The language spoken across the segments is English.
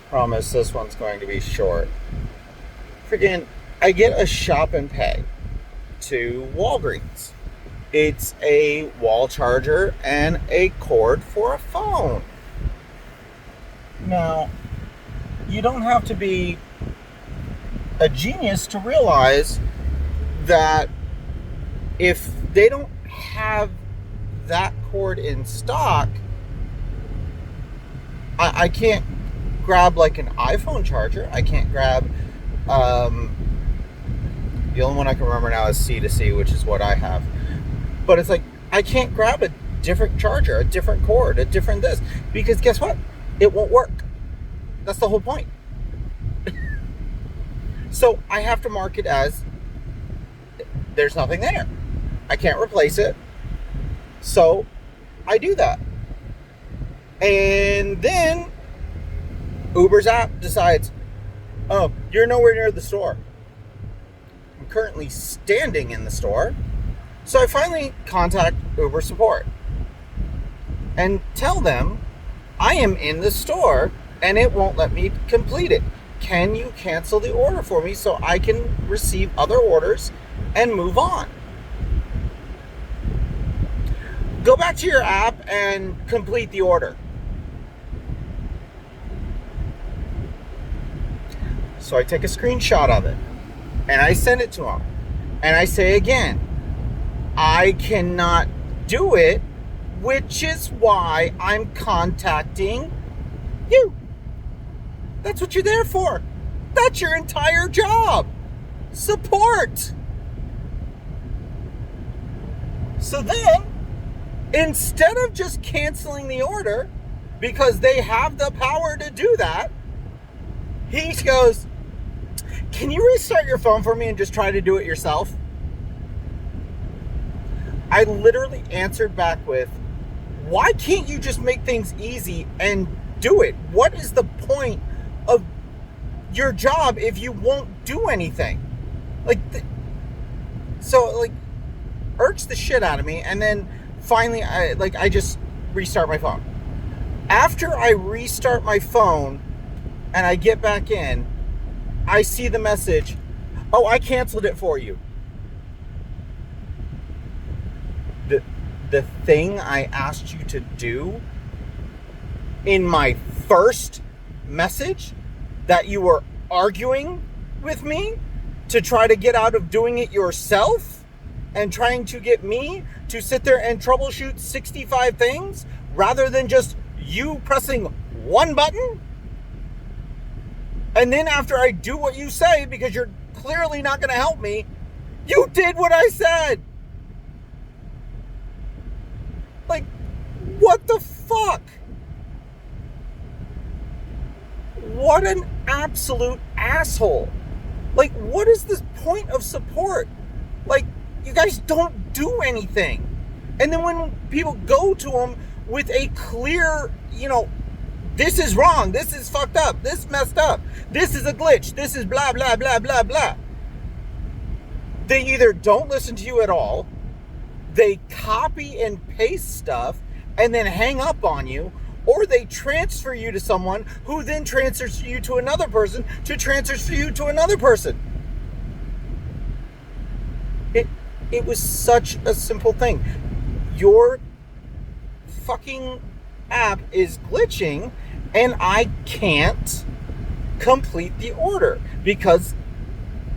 Promise this one's going to be short. Freaking, I get a shop and pay to Walgreens. It's a wall charger and a cord for a phone. Now, you don't have to be a genius to realize that if they don't have that cord in stock, I can't grab like an iPhone charger. I can't grab the only one I can remember now is C2C, which is what I have. But it's like I can't grab a different charger, a different cord, a different this, because guess what? It won't work. That's the whole point. So I have to mark it as there's nothing there. I can't replace it. So I do that. And then Uber's app decides, oh, you're nowhere near the store. I'm currently standing in the store. So I finally contact Uber support and tell them I am in the store and it won't let me complete it. Can you cancel the order for me so I can receive other orders and move on? Go back to your app and complete the order. So I take a screenshot of it and I send it to them. And I say again, I cannot do it, which is why I'm contacting you. That's what you're there for. That's your entire job. Support. So then, instead of just canceling the order, because they have the power to do that, he goes, can you restart your phone for me and just try to do it yourself? I literally answered back with, why can't you just make things easy and do it? What is the point of your job if you won't do anything? Irks the shit out of me. And then finally, I just restart my phone. After I restart my phone and I get back in, I see the message, oh, I canceled it for you. The thing I asked you to do in my first message that you were arguing with me to try to get out of doing it yourself and trying to get me to sit there and troubleshoot 65 things rather than just you pressing one button. And then after I do what you say, because you're clearly not going to help me, you did what I said. Like, what the fuck? What an absolute asshole. Like, what is the point of support? Like, you guys don't do anything. And then when people go to them with a clear, this is wrong, this is fucked up, this messed up, this is a glitch, this is blah, blah, blah, blah, blah. They either don't listen to you at all, they copy and paste stuff and then hang up on you, or they transfer you to someone who then transfers you to another person to transfer you to another person. It was such a simple thing. Your fucking app is glitching and I can't complete the order because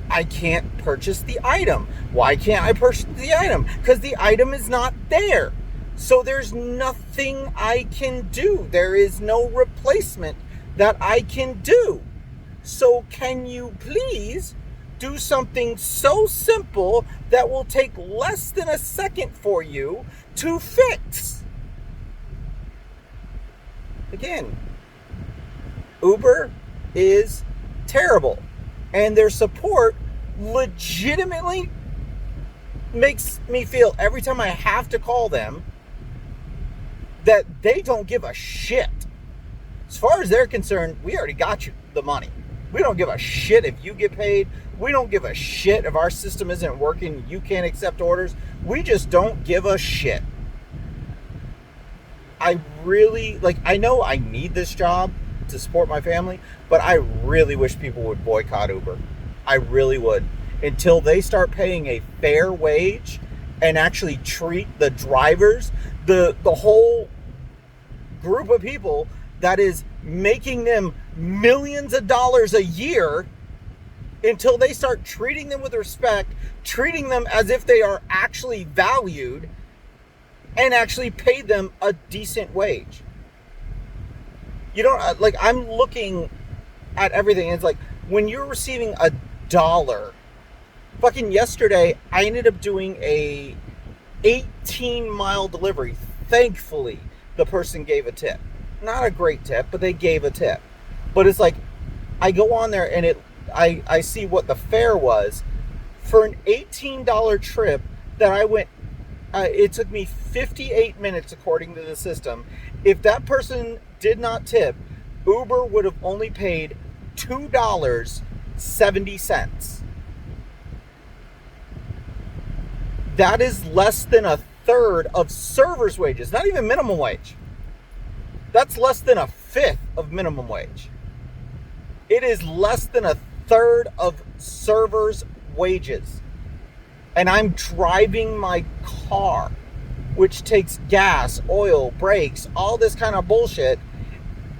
I can't purchase the item. Why can't I purchase the item? Because the item is not there. So there's nothing I can do. There is no replacement that I can do. So can you please do something so simple that will take less than a second for you to fix? Again, Uber is terrible, and their support legitimately makes me feel every time I have to call them that they don't give a shit. As far as they're concerned, we already got you the money. We don't give a shit if you get paid. We don't give a shit if our system isn't working, you can't accept orders. We just don't give a shit. I really, I know I need this job to support my family, but I really wish people would boycott Uber. I really would. Until they start paying a fair wage and actually treat the drivers, the whole group of people that is making them millions of dollars a year, until they start treating them with respect, treating them as if they are actually valued, and actually pay them a decent wage. You don't, like, I'm looking at everything, and it's like, when you're receiving $1, fucking yesterday, I ended up doing a 18-mile delivery. Thankfully, the person gave a tip. Not a great tip, but they gave a tip. But it's like, I go on there and I see what the fare was for an $18 trip that I went. It took me 58 minutes according to the system. If that person did not tip, Uber would have only paid $2.70. That is less than a third of servers' wages, not even minimum wage. That's less than a fifth of minimum wage. It is less than a third of servers' wages. And I'm driving my car, which takes gas, oil, brakes, all this kind of bullshit.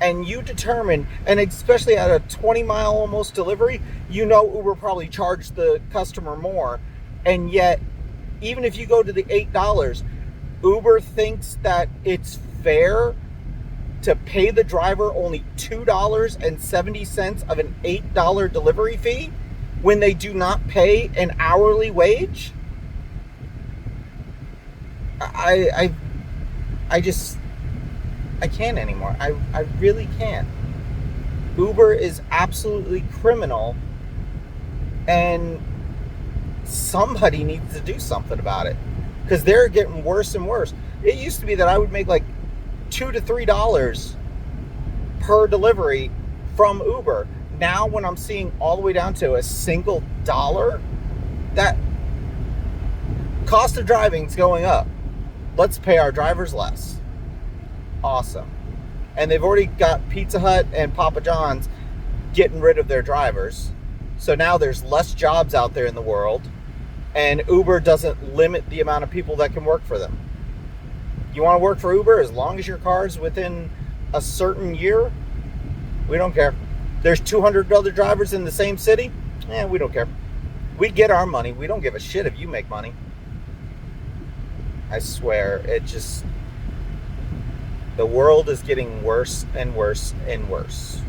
And you determine, and especially at a 20-mile almost delivery, you know Uber probably charged the customer more. And yet, even if you go to the $8, Uber thinks that it's fair to pay the driver only $2.70 of an $8 delivery fee when they do not pay an hourly wage. I can't anymore. I really can't. Uber is absolutely criminal, and somebody needs to do something about it, because they're getting worse and worse. It used to be that I would make like $2 to $3 per delivery from Uber. Now when I'm seeing all the way down to a single dollar, that cost of driving is going up. Let's pay our drivers less. Awesome. And they've already got Pizza Hut and Papa John's getting rid of their drivers. So now there's less jobs out there in the world, and Uber doesn't limit the amount of people that can work for them. You want to work for Uber, as long as your car is within a certain year, we don't care. There's 200 other drivers in the same city, we don't care. We get our money. We don't give a shit if you make money. I swear, the world is getting worse and worse and worse.